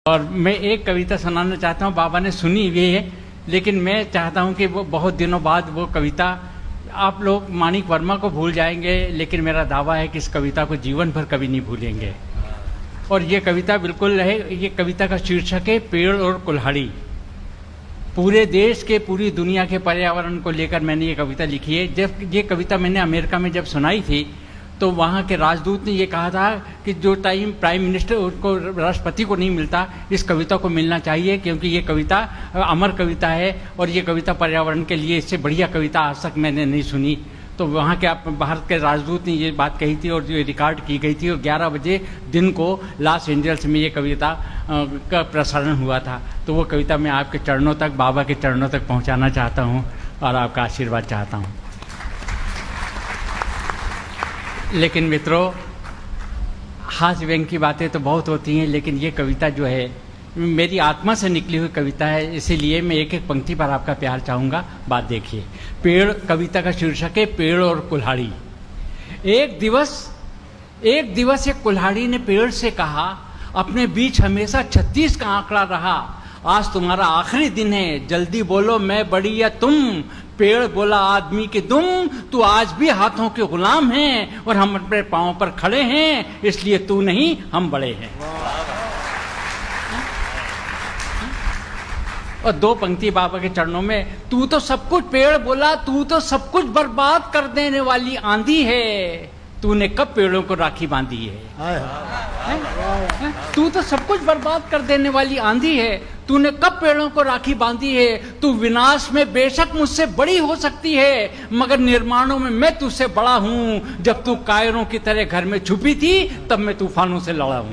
और मैं एक कविता सुनाना चाहता हूँ। बाबा ने सुनी हुई है, लेकिन मैं चाहता हूँ कि वो बहुत दिनों बाद वो कविता, आप लोग माणिक वर्मा को भूल जाएंगे, लेकिन मेरा दावा है कि इस कविता को जीवन भर कभी नहीं भूलेंगे। और ये कविता बिल्कुल है, ये कविता का शीर्षक है पेड़ और कुल्हाड़ी। पूरे देश के, पूरी दुनिया के पर्यावरण को लेकर मैंने ये कविता लिखी है। जब ये कविता मैंने अमेरिका में जब सुनाई थी, तो वहाँ के राजदूत ने ये कहा था कि जो टाइम प्राइम मिनिस्टर उनको, राष्ट्रपति को नहीं मिलता, इस कविता को मिलना चाहिए, क्योंकि ये कविता अमर कविता है और ये कविता पर्यावरण के लिए, इससे बढ़िया कविता आज तक मैंने नहीं सुनी। तो वहाँ के भारत के राजदूत ने ये बात कही थी और जो रिकॉर्ड की गई थी, और 11 बजे दिन को लॉस एंजल्स में ये कविता का प्रसारण हुआ था। तो वो कविता मैं आपके चरणों तक, बाबा के चरणों तक पहुँचाना चाहता हूँ और आपका आशीर्वाद चाहता हूँ। लेकिन मित्रों, हास्य व्यंग की बातें तो बहुत होती हैं, लेकिन ये कविता जो है मेरी आत्मा से निकली हुई कविता है, इसीलिए मैं एक एक पंक्ति पर आपका प्यार चाहूँगा। बात देखिए, पेड़, कविता का शीर्षक है पेड़ और कुल्हाड़ी। एक दिवस एक कुल्हाड़ी ने पेड़ से कहा, अपने बीच हमेशा 36 का आंकड़ा रहा, आज तुम्हारा आखिरी दिन है, जल्दी बोलो मैं बड़ी या तुम। पेड़ बोला आदमी के दुम, तू आज भी हाथों के गुलाम हैं और हम अपने पांव पर खड़े हैं, इसलिए तू नहीं हम बड़े हैं। और 2 पंक्ति बाबा के चरणों में, तू तो सब कुछ, पेड़ बोला तू तो सब कुछ बर्बाद कर देने वाली आंधी है, तूने कब पेड़ों को राखी बांधी है? तू तो सब कुछ बर्बाद कर देने वाली आंधी है, तूने कब पेड़ों को राखी बांधी है? तू विनाश में बेशक मुझसे बड़ी हो सकती है, मगर निर्माणों में मैं तुझसे बड़ा हूं। जब तू कायरों की तरह घर में छुपी थी, तब मैं तूफानों से लड़ा हूं।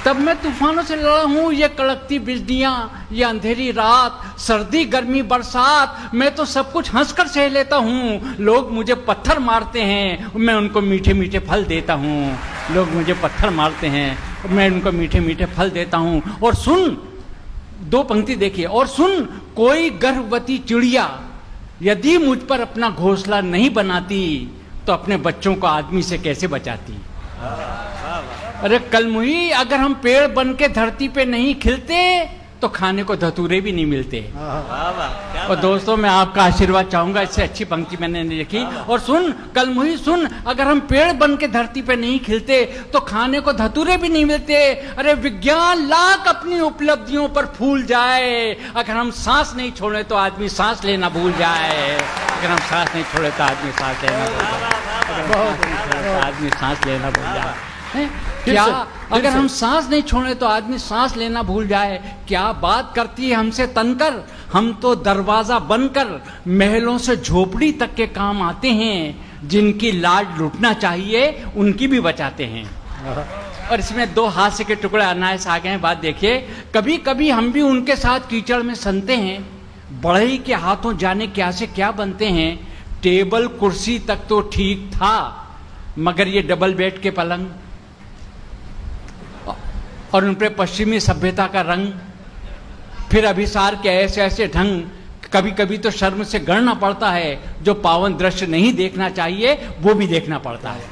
तब मैं तूफानों से लड़ा हूँ, ये कड़कती बिजलियां, ये अंधेरी रात, सर्दी गर्मी बरसात, मैं तो सब कुछ हंसकर सह लेता हूँ। लोग मुझे पत्थर मारते हैं, मैं उनको मीठे मीठे फल देता हूँ। लोग मुझे पत्थर मारते हैं, मैं उनको मीठे मीठे फल देता हूँ। और सुन, 2 पंक्ति देखिए, और सुन, कोई गर्भवती चिड़िया यदि मुझ पर अपना घोंसला नहीं बनाती, तो अपने बच्चों को आदमी से कैसे बचाती? अरे कलमुही, अगर हम पेड़ बन के धरती पे नहीं खिलते, तो खाने को धतूरे भी नहीं मिलते। और दोस्तों, मैं आपका आशीर्वाद चाहूंगा, इससे अच्छी पंक्ति मैंने नहीं लिखी। और सुन कलमुही सुन, अगर हम पेड़ बन के धरती पे नहीं खिलते, तो खाने को धतूरे भी नहीं मिलते। अरे विज्ञान लाख अपनी उपलब्धियों पर फूल जाए, अगर हम सांस नहीं छोड़े तो आदमी सांस लेना भूल जाए। अगर हम सांस नहीं छोड़े तो आदमी सांस लेना भूल जाए। आदमी सांस लेना भूल जाए। क्या अगर हम सांस नहीं छोड़े तो आदमी सांस लेना भूल जाए? क्या बात करती है हमसे तनकर, हम तो दरवाजा बनकर महलों से झोपड़ी तक के काम आते हैं। जिनकी लाज लुटना चाहिए, उनकी भी बचाते हैं। और इसमें 2 हास्य के टुकड़े अनायास आ गए हैं। बात देखिए, कभी कभी हम भी उनके साथ कीचड़ में सनते हैं, बढ़ई के हाथों जाने क्या से क्या बनते हैं। टेबल कुर्सी तक तो ठीक था, मगर ये डबल बेड के पलंग और उन पर पश्चिमी सभ्यता का रंग, फिर अभिसार के ऐसे ऐसे ढंग, कभी कभी तो शर्म से गड़ना पड़ता है। जो पावन दृश्य नहीं देखना चाहिए, वो भी देखना पड़ता है।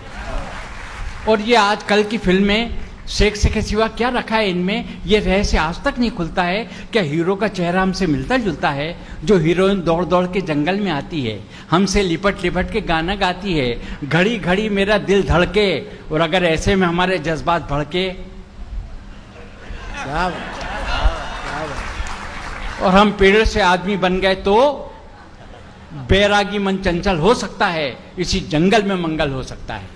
और ये आजकल की फिल्में, सेक्स के सिवा क्या रखा है इनमें, ये रहस्य आज तक नहीं खुलता है। क्या हीरो का चेहरा हमसे मिलता जुलता है? जो हीरोइन दौड़ दौड़ के जंगल में आती है, हमसे लिपट लिपट के गाना गाती है, घड़ी घड़ी मेरा दिल धड़के, और अगर ऐसे में हमारे जज्बात भड़के और हम पेड़ से आदमी बन गए, तो बैरागी मन चंचल हो सकता है, इसी जंगल में मंगल हो सकता है।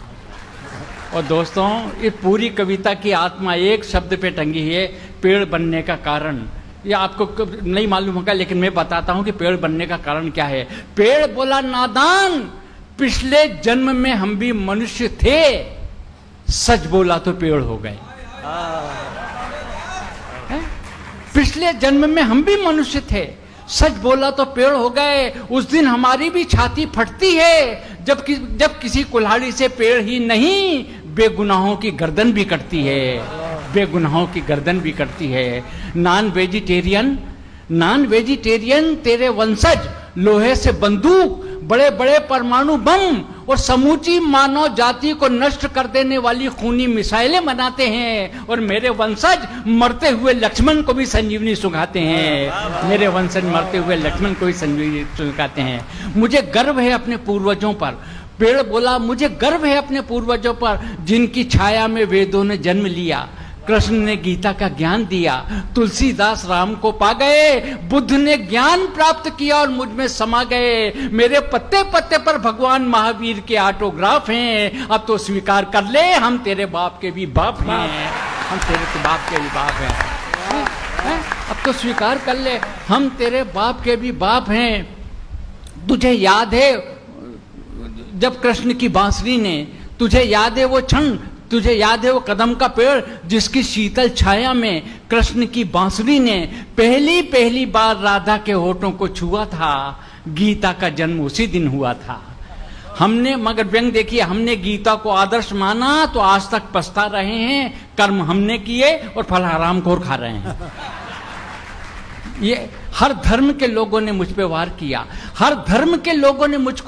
और दोस्तों, ये पूरी कविता की आत्मा एक शब्द पे टंगी है, पेड़ बनने का कारण। ये आपको नहीं मालूम होगा, लेकिन मैं बताता हूं कि पेड़ बनने का कारण क्या है। पेड़ बोला नादान, पिछले जन्म में हम भी मनुष्य थे, सच बोला तो पेड़ हो गए। पिछले जन्म में हम भी मनुष्य थे, सच बोला तो पेड़ हो गए। उस दिन हमारी भी छाती फटती है, जब किसी कुल्हाड़ी से पेड़ ही नहीं, बेगुनाहों की गर्दन भी कटती है। बेगुनाहों की गर्दन भी कटती है। नॉन वेजिटेरियन तेरे वंशज लोहे से बंदूक बड़े बड़े परमाणु बम और समूची मानव जाति को नष्ट कर देने वाली खूनी मिसाइलें बनाते हैं, और मेरे वंशज मरते हुए लक्ष्मण को भी संजीवनी सुखाते हैं। मेरे वंशज मरते हुए लक्ष्मण को भी संजीवनी सुखाते हैं। मुझे गर्व है अपने पूर्वजों पर। पेड़ बोला, मुझे गर्व है अपने पूर्वजों पर, जिनकी छाया में वेदों ने जन्म लिया। कृष्ण ने गीता का ज्ञान दिया, तुलसीदास राम को पा गए, बुद्ध ने ज्ञान प्राप्त किया और मुझ में समा गए। मेरे पत्ते पत्ते पर भगवान महावीर के ऑटोग्राफ हैं। अब तो स्वीकार कर ले, हम तेरे बाप के भी बाप हैं। हम तेरे बाप के भी बाप हैं। अब तो स्वीकार कर ले, हम तेरे बाप के भी बाप हैं। तुझे याद है जब कृष्ण की बांसुरी ने, तुझे याद है वो क्षण, तुझे याद है वो कदम का पेड़ जिसकी शीतल छाया में कृष्ण की बांसुरी ने पहली बार राधा के होठों को छुआ था। गीता का जन्म उसी दिन हुआ था। हमने, मगर व्यंग देखिए, हमने गीता को आदर्श माना तो आज तक पछता रहे हैं। कर्म हमने किए और फल हरामखोर खा रहे हैं। ये हर धर्म के लोगों ने मुझ पे वार किया, हर धर्म के लोगों ने मुझ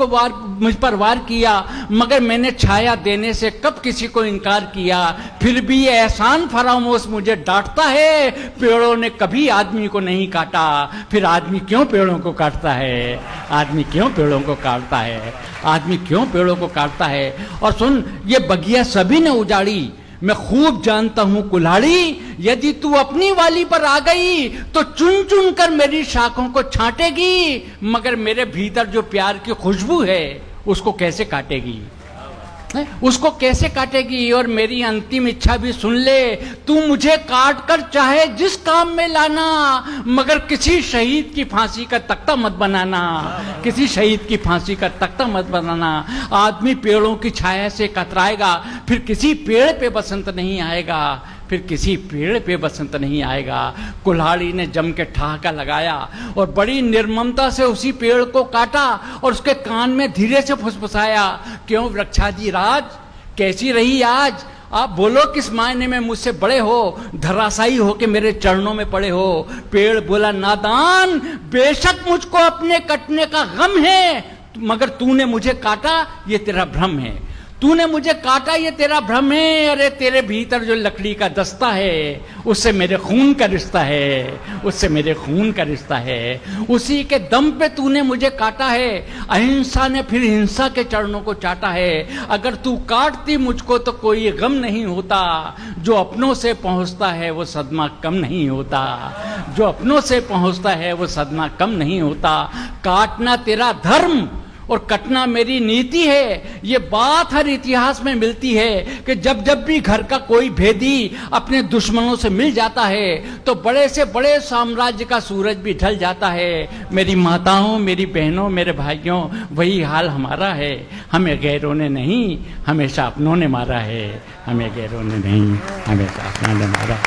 पर वार किया, मगर मैंने छाया देने से कब किसी को इनकार किया। फिर भी ये एहसान फरामोश मुझे डांटता है, पेड़ों ने कभी आदमी को नहीं काटा, फिर आदमी क्यों पेड़ों को काटता है? आदमी क्यों पेड़ों को काटता है? आदमी क्यों पेड़ों को काटता है? और सुन, ये बगिया सभी ने उजाड़ी, मैं खूब जानता हूं कुल्हाड़ी, यदि तू अपनी वाली पर आ गई तो चुन चुन कर मेरी शाखों को छांटेगी, मगर मेरे भीतर जो प्यार की खुशबू है उसको कैसे काटेगी? उसको कैसे काटेगी? और मेरी अंतिम इच्छा भी सुन ले, तू मुझे काट कर चाहे जिस काम में लाना, मगर किसी शहीद की फांसी का तख्ता मत बनाना। किसी शहीद की फांसी का तख्ता मत बनाना। आदमी पेड़ों की छाया से कतराएगा, फिर किसी पेड़ पे बसंत नहीं आएगा, फिर किसी पेड़ पे बसंत नहीं आएगा। कुल्हाड़ी ने जम के ठहाका लगाया और बड़ी निर्ममता से उसी पेड़ को काटा और उसके कान में धीरे से फुसफुसाया, क्यों वृक्षाजी राज, कैसी रही आज? आप बोलो किस मायने में मुझसे बड़े हो, धराशायी हो के मेरे चरणों में पड़े हो। पेड़ बोला, नादान, बेशक मुझको अपने कटने का गम है, मगर तूने मुझे काटा ये तेरा भ्रम है। तूने मुझे काटा ये तेरा भ्रम है। अरे तेरे भीतर जो लकड़ी का दस्ता है उससे मेरे खून का रिश्ता है, उससे मेरे खून का रिश्ता है। उसी के दम पे तूने मुझे काटा है। अहिंसा ने फिर हिंसा के चरणों को चाटा है। अगर तू काटती मुझको तो कोई गम नहीं होता, जो अपनों से पहुंचता है वो सदमा कम नहीं होता, जो अपनों से पहुंचता है वो सदमा कम नहीं होता। काटना तेरा धर्म और कटना मेरी नीति है। ये बात हर इतिहास में मिलती है कि जब जब भी घर का कोई भेदी अपने दुश्मनों से मिल जाता है तो बड़े से बड़े साम्राज्य का सूरज भी ढल जाता है। मेरी माताओं, मेरी बहनों, मेरे भाइयों, वही हाल हमारा है। हमें गैरों ने नहीं, हमेशा अपनों ने मारा है। हमें गैरों ने नहीं, हमेशा अपनों ने मारा।